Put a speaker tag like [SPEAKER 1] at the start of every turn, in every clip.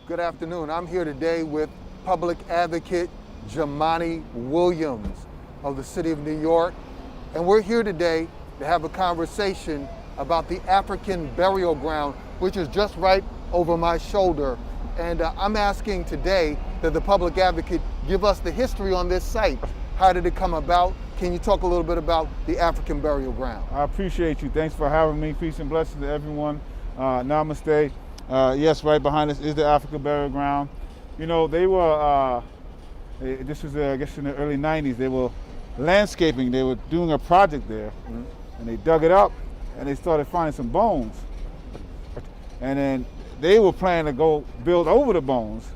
[SPEAKER 1] Good afternoon. I'm here today with Public Advocate Jamani Williams of the City of New York. And we're here today to have a conversation about the African burial ground, which is just right over my shoulder. And I'm asking today that the Public Advocate give us the history on this site. How did it come about? Can you talk a little bit about the African burial ground?
[SPEAKER 2] I appreciate you. Thanks for having me. Peace and blessings to everyone. Namaste. Yes, right behind us is the African burial ground. You know, they were, this was, I guess, in the early 90s. They were landscaping. They were doing a project there. And they dug it up and they started finding some bones. And then they were planning to go build over the bones.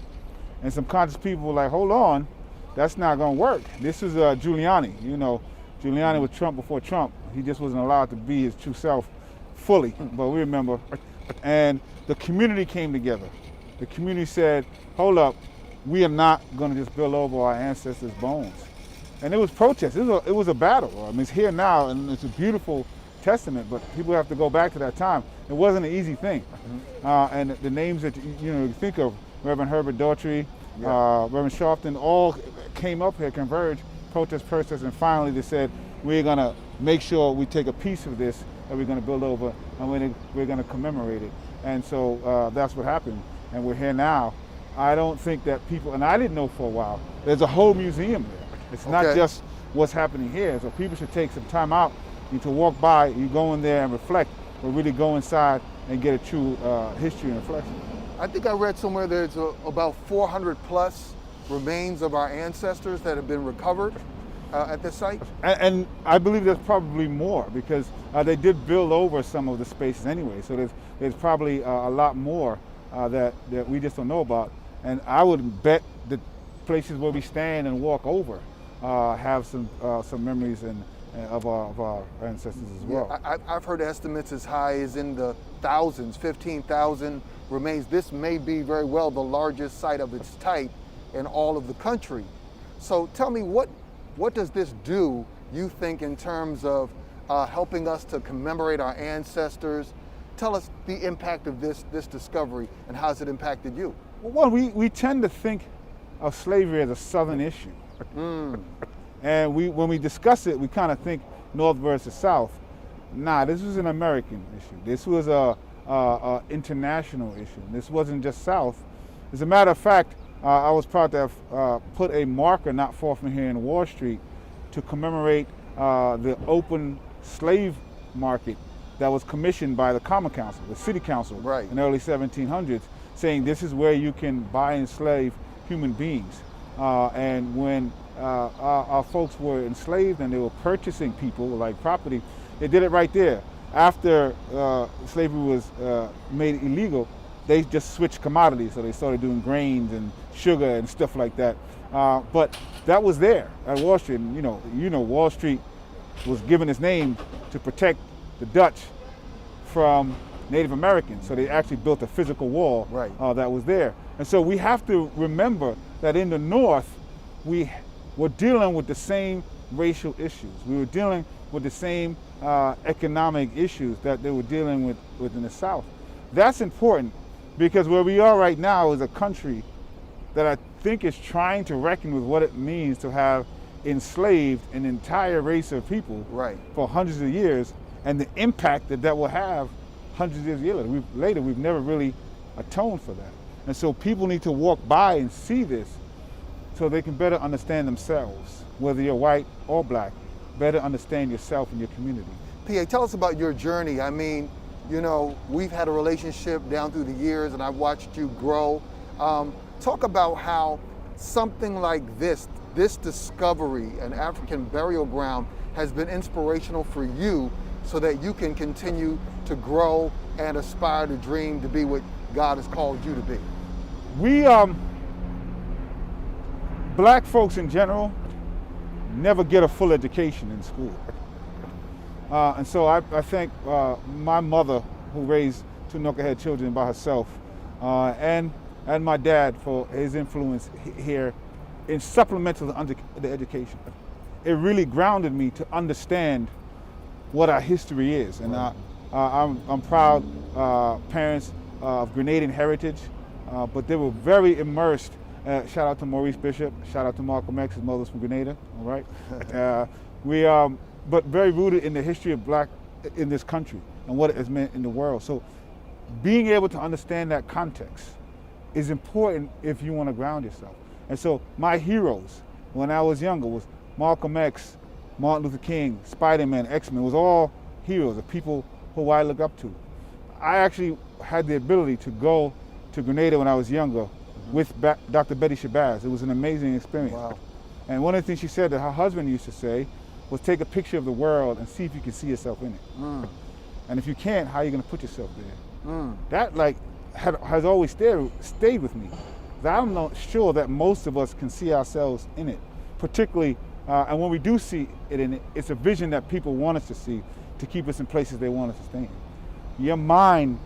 [SPEAKER 2] And some conscious people were like, hold on, that's not going to work. This is Giuliani. You know, Giuliani was Trump before Trump. He just wasn't allowed to be his true self fully, but we remember. And the community came together. The community said, hold up, we are not going to just build over our ancestors' bones. And it was protest. It was a battle. I mean, it's here now, and it's a beautiful testament, but people have to go back to that time. It wasn't an easy thing. And the names that you think of, Reverend Herbert Daughtry, Reverend Sharpton, all came up here, converged, protest, and finally they said, we're going to make sure we take a piece of this that we're going to build over, and we're going to commemorate it. And so that's what happened, and we're here now. I don't think that people, and I didn't know for a while, there's a whole museum there. It's not just what's happening here, so people should take some time out. You to walk by, you go in there and reflect, but really go inside and get a true history and reflection.
[SPEAKER 1] I think I read somewhere there's about 400 plus remains of our ancestors that have been recovered at this site.
[SPEAKER 2] And I believe there's probably more because they did build over some of the spaces anyway. So there's probably a lot more that we just don't know about. And I would bet the places where we stand and walk over have some memories of our ancestors as well.
[SPEAKER 1] Yeah, I've heard estimates as high as in the thousands, 15,000 remains. This may be very well the largest site of its type in all of the country. So tell me, what does this do, you think, in terms of helping us to commemorate our ancestors? Tell us the impact of this discovery and how has it impacted you?
[SPEAKER 2] Well, we tend to think of slavery as a Southern issue. And when we discuss it, we kind of think North versus South. Nah, this was an American issue. This was a international issue. This wasn't just South. As a matter of fact, I was proud to have put a marker not far from here in Wall Street to commemorate the open slave market that was commissioned by the Common Council, the City Council, in the early 1700s, saying this is where you can buy and enslave human beings. And when our folks were enslaved and they were purchasing people like property, they did it right there. After slavery was made illegal, they just switched commodities. So they started doing grains and sugar and stuff like that. But that was there at Wall Street. And, you know, Wall Street was given its name to protect the Dutch from Native Americans. So they actually built a physical wall that was there. And so we have to remember that in the North, we were dealing with the same racial issues. We were dealing with the same economic issues that they were dealing with in the South. That's important because where we are right now is a country that I think is trying to reckon with what it means to have enslaved an entire race of people for hundreds of years and the impact that will have hundreds of years later. We've never really atoned for that. And so people need to walk by and see this so they can better understand themselves, whether you're white or black, better understand yourself and your community.
[SPEAKER 1] P.A., tell us about your journey. I mean, we've had a relationship down through the years and I've watched you grow. Talk about how something like this discovery, an African burial ground, has been inspirational for you so that you can continue to grow and aspire to dream to be what God has called you to be.
[SPEAKER 2] We, black folks in general, never get a full education in school. And so I thank my mother, who raised two knucklehead children by herself, and my dad for his influence here in supplemental to the education. It really grounded me to understand what our history is. And I'm proud parents of Grenadian heritage, but they were very immersed. Shout out to Maurice Bishop. Shout out to Malcolm X. His mother's from Grenada. All right. But very rooted in the history of black in this country and what it has meant in the world. So being able to understand that context is important if you want to ground yourself. And so my heroes when I was younger was Malcolm X, Martin Luther King, Spider-Man, X-Men. It was all heroes, the people who I look up to. I actually had the ability to go to Grenada when I was younger with Dr. Betty Shabazz. It was an amazing experience.
[SPEAKER 1] Wow.
[SPEAKER 2] And one of the things she said that her husband used to say was take a picture of the world and see if you can see yourself in it. And if you can't, how are you going to put yourself there? That has always stayed with me. I'm not sure that most of us can see ourselves in it, particularly, and when we do see it in it, it's a vision that people want us to see to keep us in places they want us to stay in. Your mind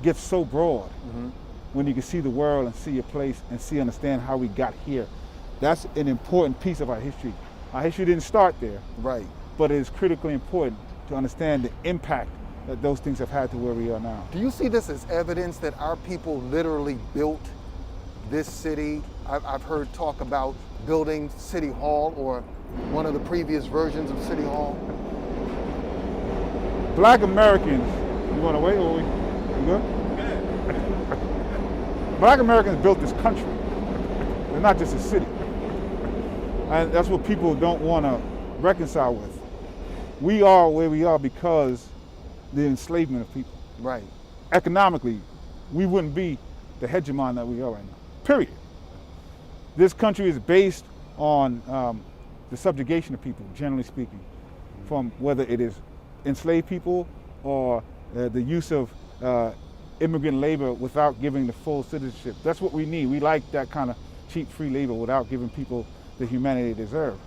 [SPEAKER 2] gets so broad when you can see the world and see your place and understand how we got here. That's an important piece of our history. Our history didn't start there,
[SPEAKER 1] right?
[SPEAKER 2] But it is critically important to understand the impact that those things have had to where we are now.
[SPEAKER 1] Do you see this as evidence that our people literally built this city? I've heard talk about building City Hall or one of the previous versions of City Hall.
[SPEAKER 2] Black Americans, you want to wait or we good? Black Americans built this country. They're not just a city. And that's what people don't want to reconcile with. We are where we are because the enslavement of people.
[SPEAKER 1] Right.
[SPEAKER 2] Economically, we wouldn't be the hegemon that we are right now, period. This country is based on the subjugation of people, generally speaking, from whether it is enslaved people or the use of immigrant labor without giving the full citizenship. That's what we need. We like that kind of cheap free labor without giving people the humanity they deserve.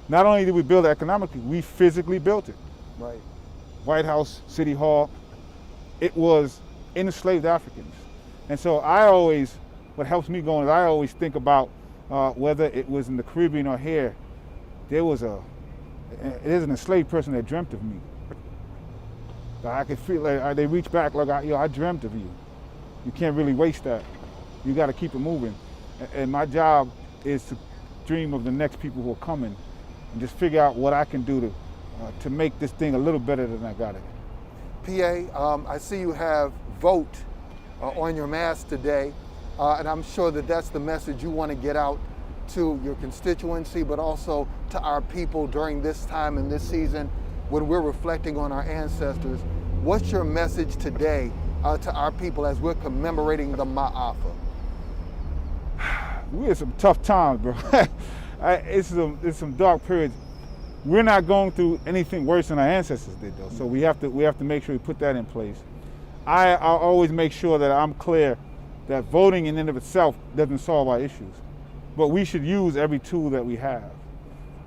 [SPEAKER 2] Not only did we build it economically, we physically built it.
[SPEAKER 1] Right.
[SPEAKER 2] White House, City Hall, it was enslaved Africans. And so what helps me going is I always think about whether it was in the Caribbean or here, there's an enslaved person that dreamt of me. I could feel like they reach back like, I dreamt of you. You can't really waste that. You got to keep it moving. And my job is to dream of the next people who are coming and just figure out what I can do to make this thing a little better than I got it.
[SPEAKER 1] PA, I see you have vote on your mask today, and I'm sure that that's the message you want to get out to your constituency, but also to our people during this time and this season when we're reflecting on our ancestors. What's your message today to our people as we're commemorating the Ma'afa?
[SPEAKER 2] We had some tough times, bro. It's some dark periods. We're not going through anything worse than our ancestors did, though. So we have to make sure we put that in place. I'll always make sure that I'm clear that voting in and of itself doesn't solve our issues, but we should use every tool that we have.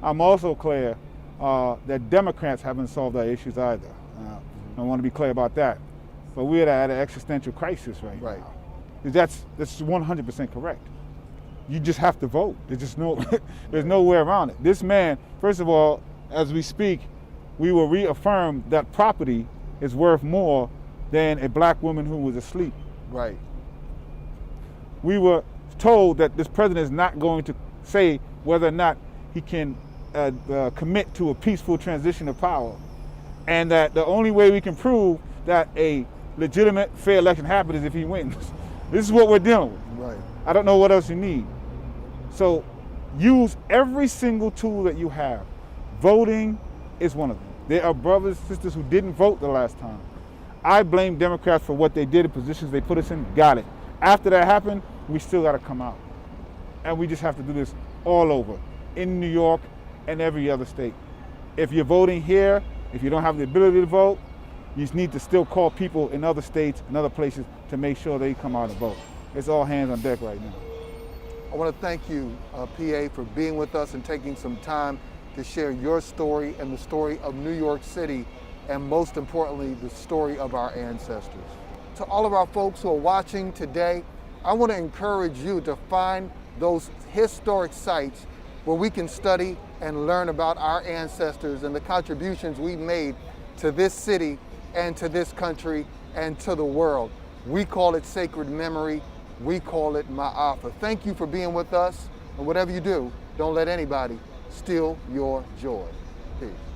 [SPEAKER 2] I'm also clear that Democrats haven't solved our issues either. I want to be clear about that. But we're at an existential crisis right now. That's 100% correct. You just have to vote. There's no way around it. This man, first of all, as we speak, we will reaffirm that property is worth more than a black woman who was asleep.
[SPEAKER 1] Right.
[SPEAKER 2] We were told that this president is not going to say whether or not he can commit to a peaceful transition of power, and that the only way we can prove that a legitimate, fair election happened is if he wins. This is what we're dealing with.
[SPEAKER 1] Right.
[SPEAKER 2] I don't know what else you need. So use every single tool that you have. Voting is one of them. There are brothers and sisters who didn't vote the last time. I blame Democrats for what they did, the positions they put us in. Got it. After that happened, we still got to come out. And we just have to do this all over, in New York and every other state. If you're voting here, if you don't have the ability to vote, you just need to still call people in other states and other places to make sure they come out and vote. It's all hands on deck right now.
[SPEAKER 1] I want to thank you, PA, for being with us and taking some time to share your story and the story of New York City, and most importantly, the story of our ancestors. To all of our folks who are watching today, I want to encourage you to find those historic sites where we can study and learn about our ancestors and the contributions we made to this city and to this country and to the world. We call it sacred memory. We call it ma'afa. Thank you for being with us, and whatever you do, don't let anybody steal your joy. Peace.